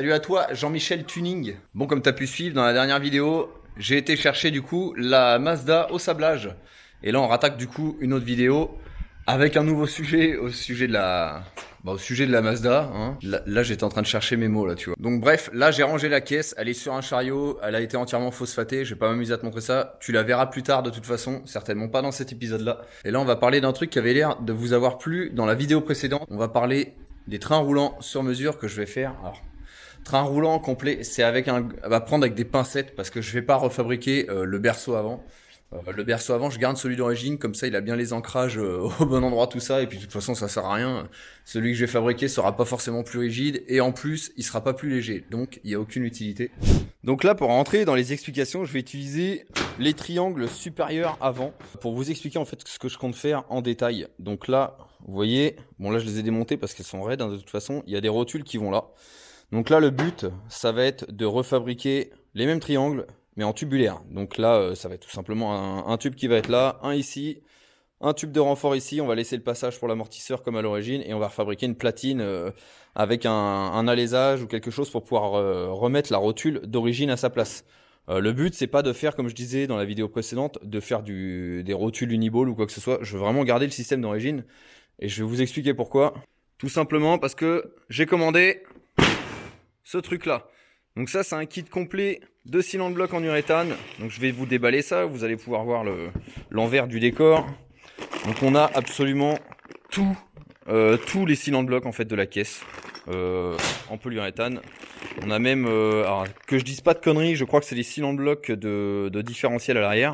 Salut à toi, Jean-Michel Tuning. Bon, comme tu as pu suivre dans la dernière vidéo, j'ai été chercher du coup la Mazda au sablage. Et là, on rattaque du coup une autre vidéo avec un nouveau sujet au sujet de la Mazda. Hein. Là, j'étais en train de chercher mes mots là, tu vois. Donc bref, là, j'ai rangé la caisse. Elle est sur un chariot. Elle a été entièrement phosphatée. Je vais pas m'amuser à te montrer ça. Tu la verras plus tard de toute façon. Certainement pas dans cet épisode-là. Et là, on va parler d'un truc qui avait l'air de vous avoir plu dans la vidéo précédente. On va parler des trains roulants sur mesure que je vais faire. Alors, train roulant complet, c'est va prendre avec des pincettes parce que je vais pas refabriquer le berceau avant. Le berceau avant, je garde celui d'origine, comme ça il a bien les ancrages au bon endroit, tout ça, et puis de toute façon ça sert à rien. Celui que je vais fabriquer sera pas forcément plus rigide, et en plus il sera pas plus léger, donc il y a aucune utilité. Donc là, pour rentrer dans les explications, je vais utiliser les triangles supérieurs avant pour vous expliquer en fait ce que je compte faire en détail. Donc là, vous voyez, bon là je les ai démontés parce qu'elles sont raides, hein, de toute façon, il y a des rotules qui vont là. Donc là, le but, ça va être de refabriquer les mêmes triangles, mais en tubulaire. Donc là, ça va être tout simplement un tube qui va être là, un ici, un tube de renfort ici. On va laisser le passage pour l'amortisseur comme à l'origine, et on va refabriquer une platine avec un alésage ou quelque chose pour pouvoir remettre la rotule d'origine à sa place. Le but, c'est pas de faire, comme je disais dans la vidéo précédente, de faire des rotules uniball ou quoi que ce soit. Je veux vraiment garder le système d'origine, et je vais vous expliquer pourquoi. Tout simplement parce que j'ai commandé ce truc là. Donc ça, c'est un kit complet de cylindres blocs en uréthane. Donc je vais vous déballer ça, vous allez pouvoir voir l'envers du décor. Donc on a absolument tous les cylindres blocs en fait de la caisse en polyuréthane. On a même, alors, que je dise pas de conneries, je crois que c'est les cylindres blocs de différentiel à l'arrière.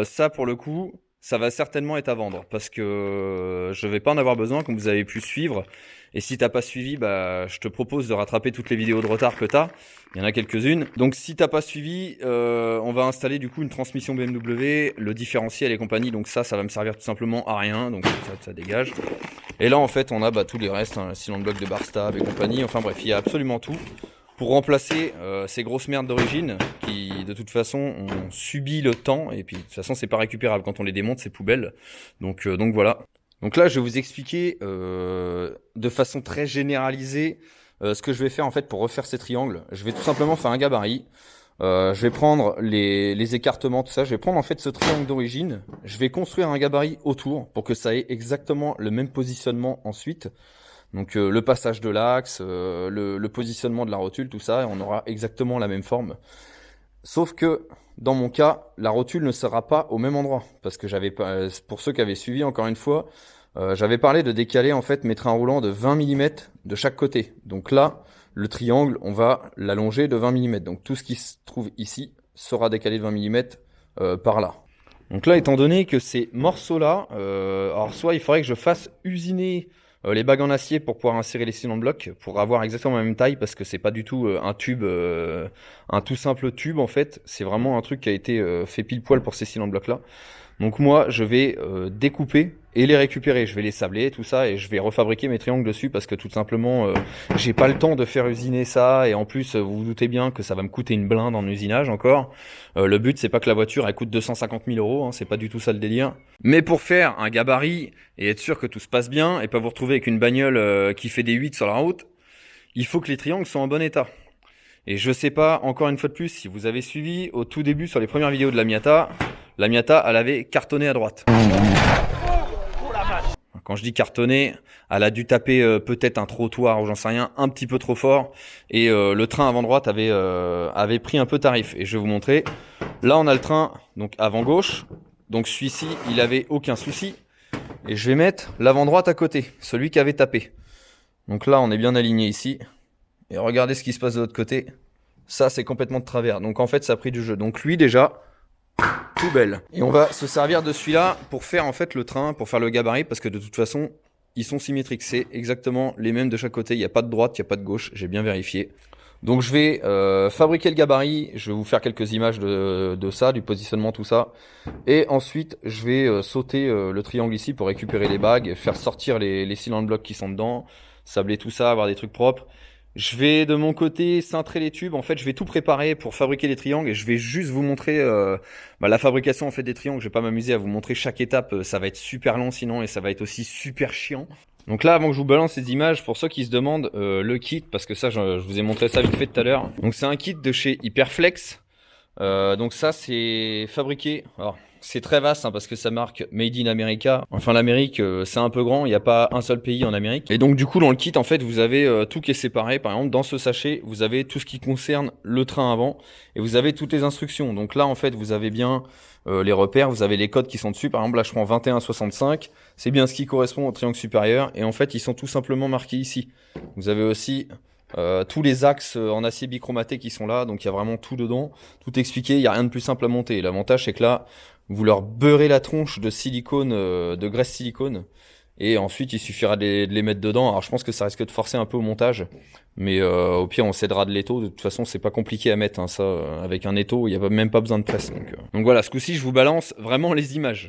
Ça pour le coup, ça va certainement être à vendre parce que je vais pas en avoir besoin comme vous avez pu suivre. Et si t'as pas suivi, bah, je te propose de rattraper toutes les vidéos de retard que t'as. Il y en a quelques-unes. Donc si t'as pas suivi, on va installer du coup une transmission BMW, le différentiel et compagnie. Donc ça va me servir tout simplement à rien. Donc ça dégage. Et là en fait on a tous les restes, hein, cylindre bloc de Barstab et compagnie. Enfin bref, il y a absolument tout pour remplacer ces grosses merdes d'origine qui de toute façon ont subi le temps. Et puis de toute façon c'est pas récupérable. Quand on les démonte, c'est poubelle. Donc voilà. Donc là, je vais vous expliquer de façon très généralisée ce que je vais faire en fait pour refaire ces triangles. Je vais tout simplement faire un gabarit. Je vais prendre les écartements, tout ça. Je vais prendre en fait ce triangle d'origine. Je vais construire un gabarit autour pour que ça ait exactement le même positionnement ensuite. Donc le passage de l'axe, le positionnement de la rotule, tout ça, et on aura exactement la même forme. Sauf que dans mon cas, la rotule ne sera pas au même endroit parce que pour ceux qui avaient suivi encore une fois, j'avais parlé de décaler en fait mes trains roulants de 20 mm de chaque côté. Donc là, le triangle, on va l'allonger de 20 mm. Donc tout ce qui se trouve ici sera décalé de 20 mm par là. Donc là, étant donné que ces morceaux-là, alors soit il faudrait que je fasse usiner les bagues en acier pour pouvoir insérer les cylindres blocs pour avoir exactement la même taille parce que c'est pas du tout un tube, un tout simple tube en fait. C'est vraiment un truc qui a été fait pile poil pour ces cylindres blocs là. Donc moi je vais découper et les récupérer. Je vais les sabler tout ça et je vais refabriquer mes triangles dessus parce que tout simplement j'ai pas le temps de faire usiner ça et en plus vous vous doutez bien que ça va me coûter une blinde en usinage encore. Le but c'est pas que la voiture elle coûte 250 000 euros, hein, c'est pas du tout ça le délire. Mais pour faire un gabarit et être sûr que tout se passe bien et pas vous retrouver avec une bagnole qui fait des 8 sur la route, il faut que les triangles soient en bon état. Et je sais pas, encore une fois de plus, si vous avez suivi au tout début sur les premières vidéos de la Miata elle avait cartonné à droite. Quand je dis cartonné, elle a dû taper peut-être un trottoir ou j'en sais rien, un petit peu trop fort. Et le train avant droite avait pris un peu tarif. Et je vais vous montrer. Là, on a le train donc avant gauche. Donc celui-ci, il avait aucun souci. Et je vais mettre l'avant droite à côté, celui qui avait tapé. Donc là, on est bien aligné ici. Et regardez ce qui se passe de l'autre côté. Ça, c'est complètement de travers. Donc en fait, ça a pris du jeu. Donc lui, déjà, poubelle. Et on va se servir de celui-là pour faire en fait le train, pour faire le gabarit, parce que de toute façon, ils sont symétriques. C'est exactement les mêmes de chaque côté. Il n'y a pas de droite, il n'y a pas de gauche. J'ai bien vérifié. Donc je vais fabriquer le gabarit. Je vais vous faire quelques images de ça, du positionnement, tout ça. Et ensuite, je vais sauter le triangle ici pour récupérer les bagues, faire sortir les cylindres blocs qui sont dedans, sabler tout ça, avoir des trucs propres. Je vais de mon côté cintrer les tubes. En fait, je vais tout préparer pour fabriquer les triangles et je vais juste vous montrer la fabrication en fait des triangles. Je vais pas m'amuser à vous montrer chaque étape. Ça va être super long sinon et ça va être aussi super chiant. Donc là, avant que je vous balance ces images, pour ceux qui se demandent le kit, parce que ça, je vous ai montré ça vite fait tout à l'heure. Donc c'est un kit de chez Hyperflex. Donc ça, c'est fabriqué. Alors, c'est très vaste parce que ça marque Made in America. Enfin, l'Amérique, c'est un peu grand. Il n'y a pas un seul pays en Amérique. Et donc, du coup, dans le kit, en fait, vous avez tout qui est séparé. Par exemple, dans ce sachet, vous avez tout ce qui concerne le train avant. Et vous avez toutes les instructions. Donc là, en fait, vous avez bien les repères. Vous avez les codes qui sont dessus. Par exemple, là, je prends 2165. C'est bien ce qui correspond au triangle supérieur. Et en fait, ils sont tout simplement marqués ici. Vous avez aussi tous les axes en acier bichromaté qui sont là, donc il y a vraiment tout dedans, tout expliqué, il n'y a rien de plus simple à monter. L'avantage c'est que là, vous leur beurrez la tronche de silicone, de graisse silicone, et ensuite il suffira de les mettre dedans. Alors je pense que ça risque de forcer un peu au montage, mais au pire on s'aidera de l'étau, de toute façon c'est pas compliqué à mettre, hein, ça, avec un étau, il n'y a même pas besoin de presse. Donc voilà, ce coup-ci je vous balance vraiment les images.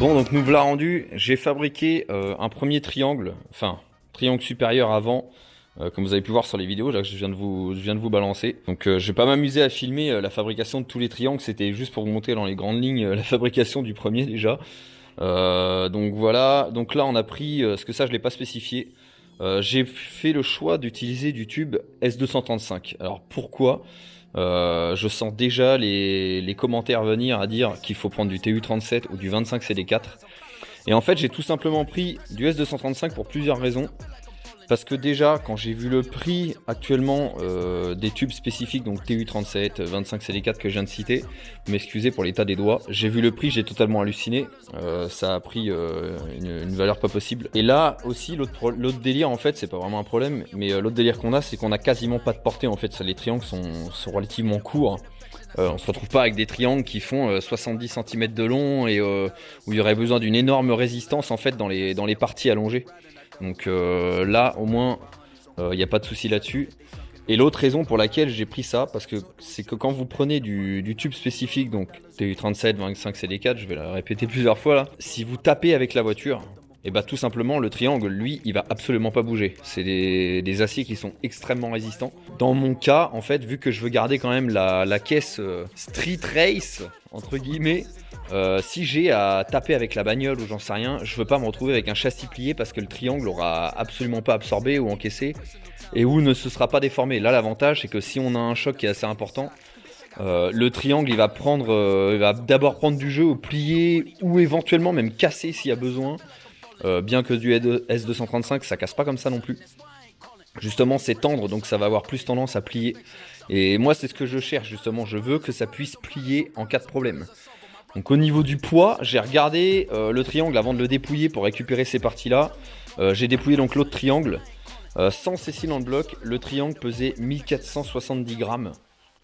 Bon, donc nous voilà rendu. J'ai fabriqué un premier triangle, enfin triangle supérieur avant, comme vous avez pu voir sur les vidéos là que je viens de vous balancer. Donc je vais pas m'amuser à filmer la fabrication de tous les triangles, c'était juste pour vous montrer dans les grandes lignes la fabrication du premier déjà. Donc voilà, donc là on a pris, ce que ça je l'ai pas spécifié. J'ai fait le choix d'utiliser du tube S235. Alors pourquoi? Je sens déjà les commentaires venir à dire qu'il faut prendre du TU37 ou du 25CD4. Et en fait, j'ai tout simplement pris du S235 pour plusieurs raisons. Parce que déjà, quand j'ai vu le prix actuellement des tubes spécifiques, donc TU37, 25CD4 que je viens de citer, m'excusez pour l'état des doigts, j'ai vu le prix, j'ai totalement halluciné, ça a pris une valeur pas possible. Et là aussi, l'autre délire en fait, c'est pas vraiment un problème, mais l'autre délire qu'on a, c'est qu'on a quasiment pas de portée en fait, les triangles sont relativement courts. On se retrouve pas avec des triangles qui font 70 cm de long et où il y aurait besoin d'une énorme résistance en fait dans les parties allongées. Donc là au moins il n'y a pas de souci là-dessus. Et l'autre raison pour laquelle j'ai pris ça, parce que c'est que quand vous prenez du tube spécifique, donc TU37, 25 CD4, je vais la répéter plusieurs fois là, si vous tapez avec la voiture, et bah tout simplement le triangle lui il va absolument pas bouger. C'est des aciers qui sont extrêmement résistants. Dans mon cas en fait, vu que je veux garder quand même la caisse street race entre guillemets, si j'ai à taper avec la bagnole ou j'en sais rien, je veux pas me retrouver avec un châssis plié parce que le triangle aura absolument pas absorbé ou encaissé et où ne se sera pas déformé. Là l'avantage c'est que si on a un choc qui est assez important, le triangle il va d'abord prendre du jeu, plier ou éventuellement même casser s'il y a besoin. Bien que du S235 ça casse pas comme ça non plus. Justement c'est tendre donc ça va avoir plus tendance à plier. Et moi c'est ce que je cherche justement, je veux que ça puisse plier en cas de problème. Donc au niveau du poids, j'ai regardé le triangle avant de le dépouiller pour récupérer ces parties là. J'ai dépouillé donc l'autre triangle. Sans ces cylindres blocs, le triangle pesait 1470 grammes.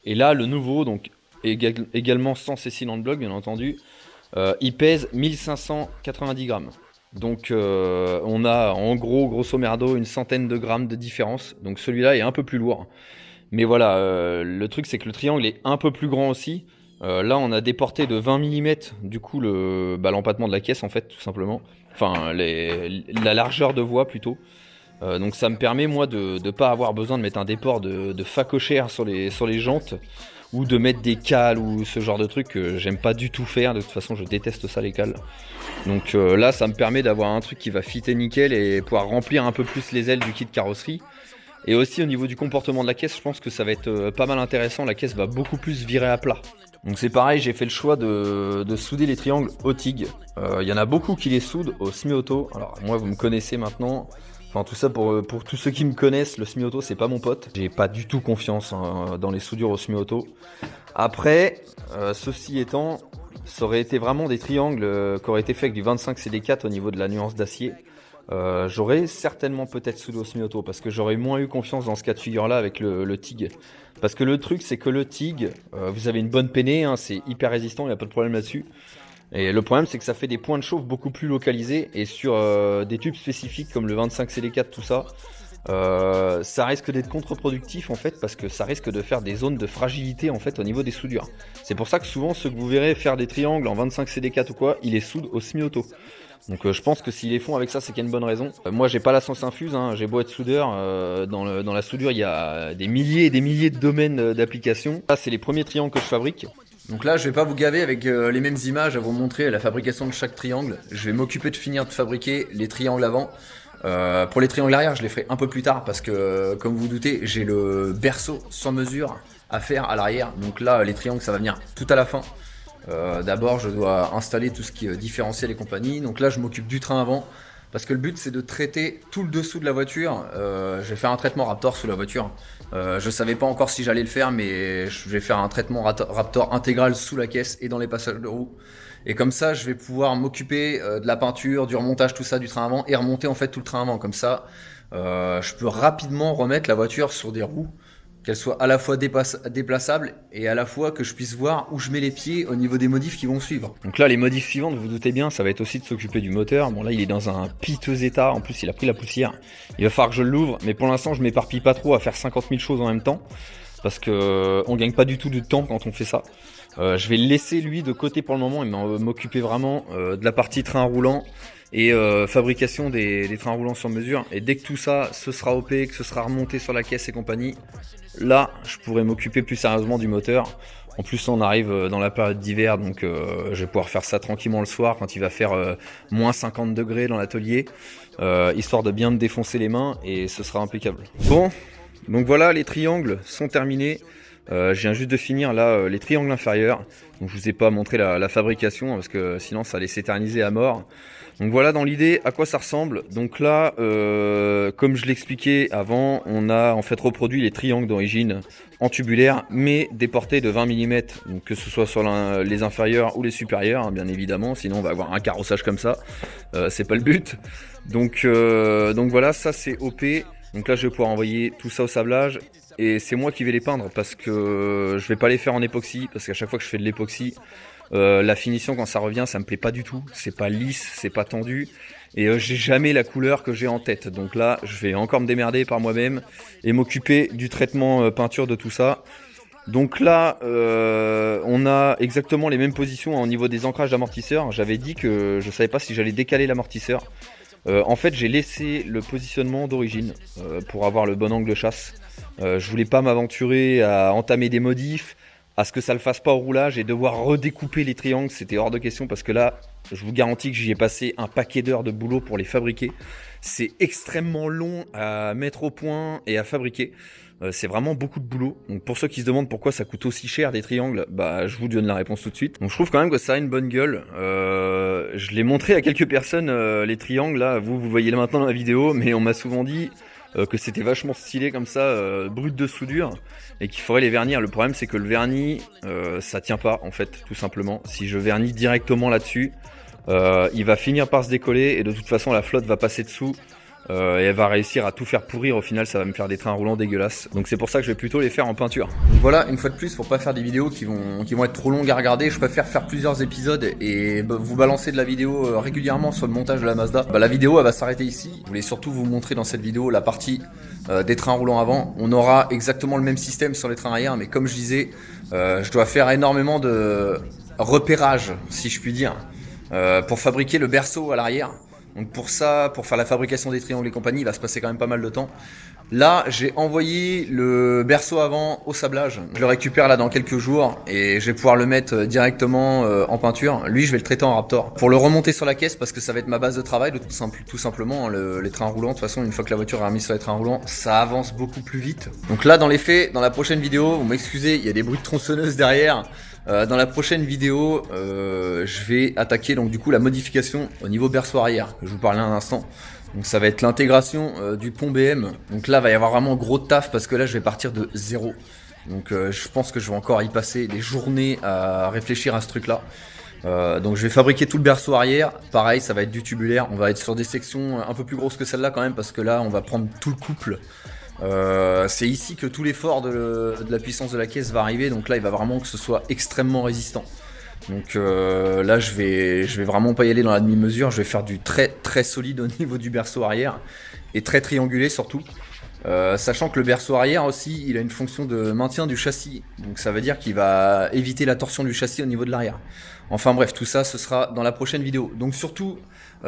Et là le nouveau, donc également sans ces cylindres blocs bien entendu, il pèse 1590 grammes. Donc on a en gros, grosso merdo, une centaine de grammes de différence. Donc celui-là est un peu plus lourd. Mais voilà, le truc c'est que le triangle est un peu plus grand aussi. Là on a des portées de 20 mm, du coup l'empattement de la caisse en fait, tout simplement. Enfin, la largeur de voie plutôt. Donc ça me permet moi de ne pas avoir besoin de mettre un déport de facochère sur les jantes, ou de mettre des cales ou ce genre de truc que j'aime pas du tout faire. De toute façon je déteste ça, les cales. Donc là ça me permet d'avoir un truc qui va fitter nickel et pouvoir remplir un peu plus les ailes du kit carrosserie. Et aussi au niveau du comportement de la caisse, je pense que ça va être pas mal intéressant. La caisse va beaucoup plus virer à plat. Donc c'est pareil, j'ai fait le choix de souder les triangles au TIG. Il y en a beaucoup qui les soudent au semi-auto. Alors moi vous me connaissez maintenant. Enfin tout ça pour tous ceux qui me connaissent, le semi-auto c'est pas mon pote. J'ai pas du tout confiance dans les soudures au semi-auto. Après, ceci étant, ça aurait été vraiment des triangles qui auraient été faits avec du 25 CD4 au niveau de la nuance d'acier. J'aurais certainement peut-être soudé au semi-auto parce que j'aurais moins eu confiance dans ce cas de figure là avec le TIG. Parce que le truc c'est que le TIG, vous avez une bonne peinée, hein, c'est hyper résistant, il n'y a pas de problème là-dessus. Et le problème c'est que ça fait des points de chauffe beaucoup plus localisés, et sur des tubes spécifiques comme le 25 CD4, tout ça, ça risque d'être contre-productif en fait, parce que ça risque de faire des zones de fragilité en fait au niveau des soudures. C'est pour ça que souvent ceux que vous verrez faire des triangles en 25 CD4 ou quoi, ils les soudent au semi-auto. Donc je pense que s'ils les font avec ça, c'est qu'il y a une bonne raison. Moi j'ai pas la science infuse, hein, j'ai beau être soudeur, dans la soudure il y a des milliers et des milliers de domaines d'application. Là c'est les premiers triangles que je fabrique. Donc là je vais pas vous gaver avec les mêmes images à vous montrer la fabrication de chaque triangle. Je vais m'occuper de finir de fabriquer les triangles avant. Pour les triangles arrière je les ferai un peu plus tard parce que comme vous vous doutez j'ai le berceau sur mesure à faire à l'arrière. Donc là les triangles ça va venir tout à la fin. D'abord je dois installer tout ce qui est différentiel et compagnie. Donc là je m'occupe du train avant, parce que le but c'est de traiter tout le dessous de la voiture. Je vais faire un traitement Raptor sous la voiture. Je savais pas encore si j'allais le faire, mais je vais faire un traitement Raptor intégral sous la caisse et dans les passages de roue. Et comme ça je vais pouvoir m'occuper de la peinture, du remontage, tout ça du train avant, et remonter en fait tout le train avant. Comme ça je peux rapidement remettre la voiture sur des roues, qu'elle soit à la fois déplaçable et à la fois que je puisse voir où je mets les pieds au niveau des modifs qui vont suivre. Donc là les modifs suivantes, vous vous doutez bien, ça va être aussi de s'occuper du moteur. Bon là il est dans un piteux état, en plus il a pris la poussière. Il va falloir que je l'ouvre, mais pour l'instant je m'éparpille pas trop à faire 50 000 choses en même temps, parce que on gagne pas du tout de temps quand on fait ça. Je vais le laisser lui de côté pour le moment et m'occuper vraiment de la partie train roulant et fabrication des trains roulants sur mesure. Et dès que tout ça ce sera OP, que ce sera remonté sur la caisse et compagnie, là je pourrai m'occuper plus sérieusement du moteur. En plus on arrive dans la période d'hiver, donc je vais pouvoir faire ça tranquillement le soir quand il va faire moins 50 degrés dans l'atelier, histoire de bien me défoncer les mains, et ce sera impeccable. Bon, donc voilà, les triangles sont terminés. Je viens juste de finir là les triangles inférieurs. Donc je vous ai pas montré la fabrication parce que sinon ça allait s'éterniser à mort. Donc voilà dans l'idée à quoi ça ressemble. Donc là comme je l'expliquais avant, on a en fait reproduit les triangles d'origine en tubulaire, mais des portées de 20 mm, donc que ce soit sur les inférieurs ou les supérieurs, hein, bien évidemment, sinon on va avoir un carrossage comme ça, c'est pas le but. Donc voilà, ça c'est OP. Donc là je vais pouvoir envoyer tout ça au sablage. Et c'est moi qui vais les peindre, parce que je vais pas les faire en époxy, parce qu'à chaque fois que je fais de l'époxy, la finition quand ça revient ça me plaît pas du tout, c'est pas lisse, c'est pas tendu, et j'ai jamais la couleur que j'ai en tête. Donc là je vais encore me démerder par moi-même et m'occuper du traitement peinture de tout ça. Donc là on a exactement les mêmes positions au niveau des ancrages d'amortisseurs. J'avais dit que je savais pas si j'allais décaler l'amortisseur. En fait j'ai laissé le positionnement d'origine pour avoir le bon angle de chasse. Je voulais pas m'aventurer à entamer des modifs, à ce que ça le fasse pas au roulage et devoir redécouper les triangles, c'était hors de question, parce que là je vous garantis que j'y ai passé un paquet d'heures de boulot pour les fabriquer. C'est extrêmement long à mettre au point et à fabriquer. C'est vraiment beaucoup de boulot. Donc pour ceux qui se demandent pourquoi ça coûte aussi cher des triangles, bah je vous donne la réponse tout de suite. Donc je trouve quand même que ça a une bonne gueule. Je l'ai montré à quelques personnes les triangles là, vous voyez là maintenant dans la vidéo, mais on m'a souvent dit que c'était vachement stylé comme ça, brut de soudure, et qu'il faudrait les vernir. Le problème c'est que le vernis ça tient pas en fait, tout simplement. Si je vernis directement là-dessus, il va finir par se décoller et de toute façon la flotte va passer dessous. Et elle va réussir à tout faire pourrir. Au final, ça va me faire des trains roulants dégueulasses. Donc c'est pour ça que je vais plutôt les faire en peinture. Donc voilà, une fois de plus, pour pas faire des vidéos qui vont être trop longues à regarder, je préfère faire plusieurs épisodes et vous balancer de la vidéo régulièrement sur le montage de la Mazda. La vidéo, elle va s'arrêter ici. Je voulais surtout vous montrer dans cette vidéo la partie des trains roulants avant. On aura exactement le même système sur les trains arrière, mais comme je disais, je dois faire énormément de repérage, si je puis dire, pour fabriquer le berceau à l'arrière. Donc pour ça, pour faire la fabrication des triangles et compagnie, il va se passer quand même pas mal de temps. Là, j'ai envoyé le berceau avant au sablage. Je le récupère là dans quelques jours et je vais pouvoir le mettre directement en peinture. Lui, je vais le traiter en Raptor. Pour le remonter sur la caisse, parce que ça va être ma base de travail, tout simplement. Les trains roulants, de toute façon, une fois que la voiture est remise sur les trains roulants, ça avance beaucoup plus vite. Donc là, dans les faits, dans la prochaine vidéo, vous m'excusez, il y a des bruits de tronçonneuse derrière. Dans la prochaine vidéo, je vais attaquer donc du coup la modification au niveau berceau arrière que je vous parlais un instant. Donc ça va être l'intégration du pont BM. Donc là, il va y avoir vraiment gros taf parce que là, je vais partir de zéro. Donc je pense que je vais encore y passer des journées à réfléchir à ce truc-là. Donc je vais fabriquer tout le berceau arrière. Pareil, ça va être du tubulaire. On va être sur des sections un peu plus grosses que celle-là quand même parce que là, on va prendre tout le couple. C'est ici que tout l'effort de la puissance de la caisse va arriver, donc là il va vraiment que ce soit extrêmement résistant. Donc là je vais vraiment pas y aller dans la demi-mesure, je vais faire du très très solide au niveau du berceau arrière et très triangulé surtout. Sachant que le berceau arrière aussi il a une fonction de maintien du châssis, donc ça veut dire qu'il va éviter la torsion du châssis au niveau de l'arrière. Enfin bref, tout ça ce sera dans la prochaine vidéo. Donc surtout,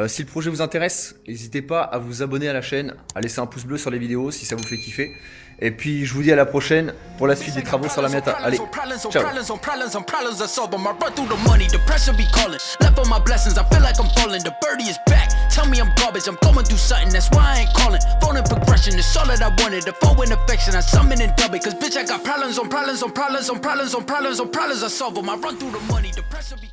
si le projet vous intéresse, n'hésitez pas à vous abonner à la chaîne, à laisser un pouce bleu sur les vidéos si ça vous fait kiffer. Et puis je vous dis à la prochaine pour la suite des travaux sur la Miata. Allez, ciao. Tell me I'm garbage, I'm going through something, that's why I ain't calling. Phone and progression is all that I wanted. The phone and affection, I summon and dub it. Cause bitch, I got problems on problems on problems on problems on problems on problems I solve them. I run through the money, the pressure be